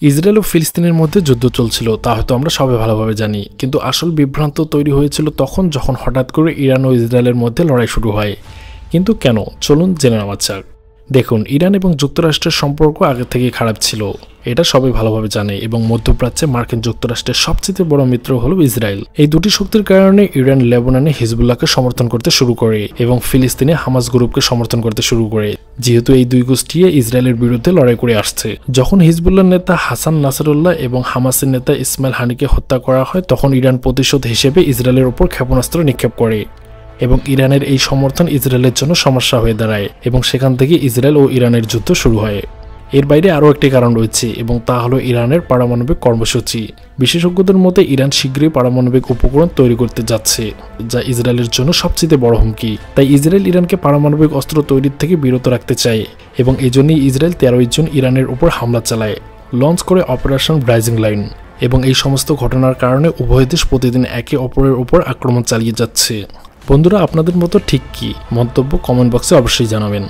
Israel ও ফিলিস্তিনের মধ্যে যুদ্ধ চলছিল তা হয়তো আমরা সবাই ভালোভাবে জানি, কিন্তু আসল বিভ্রান্ত তৈরি হয়েছিল তখন যখন হঠাৎ করে ইরান ও ইসরায়েলের মধ্যে লড়াই শুরু হয়। কিন্তু কেন, চলুন জেনে নেওয়া যাক। দেখুন, ইরান এবং যুক্তরাষ্ট্রের সম্পর্ক আগে থেকেই খারাপ ছিল, এটা সবাই ভালোভাবে জানে, এবং মধ্যপ্রাচ্যে মার্কিন যুক্তরাষ্ট্রের সবচেয়ে বড় মিত্র হল ইসরায়েল। এই দুটি শক্তির কারণে ইরান লেবাননে হিজবুল্লাহকে সমর্থন করতে শুরু করে এবং ফিলিস্তিনে হামাস গ্রুপকে সমর্থন করতে শুরু করে, যেহেতু এই দুই গোষ্ঠী ইসরায়েলের বিরুদ্ধে লড়াই করে আসছে। যখন হিজবুল্লাহর নেতা হাসান নাসরুল্লাহ এবং হামাসের নেতা ইসমাইল হানিকে হত্যা করা হয়, তখন ইরান প্রতিশোধ হিসেবে ইসরায়েলের উপর ক্ষেপণাস্ত্র নিক্ষেপ করে এবং ইরানের এই সমর্থন ইসরায়েলের জন্য সমস্যা হয়ে দাঁড়ায় এবং সেখান থেকে ইসরায়েল ও ইরানের যুদ্ধ শুরু হয়। এর বাইরে আরও একটি কারণ রয়েছে এবং তা হলো ইরানের পারমাণবিক কর্মসূচি। বিশেষজ্ঞদের মতে ইরান শীঘ্রই পারমাণবিক উপকরণ তৈরি করতে যাচ্ছে, যা ইসরায়েলের জন্য সবচেয়ে বড় হুমকি। তাই ইসরায়েল ইরানকে পারমাণবিক অস্ত্র তৈরির থেকে বিরত রাখতে চায় এবং এজন্যই ইসরায়েল 13 জুন ইরানের উপর হামলা চালায়, লঞ্চ করে অপারেশন ব্রাইজিং লাইন। এবং এই সমস্ত ঘটনার কারণে উভয় দেশ প্রতিদিন একে অপরের উপর আক্রমণ চালিয়ে যাচ্ছে। বন্ধুরা, আপনাদের মতো ঠিক কি মন্তব্য কমেন্ট বক্সে অবশ্যই জানাবেন।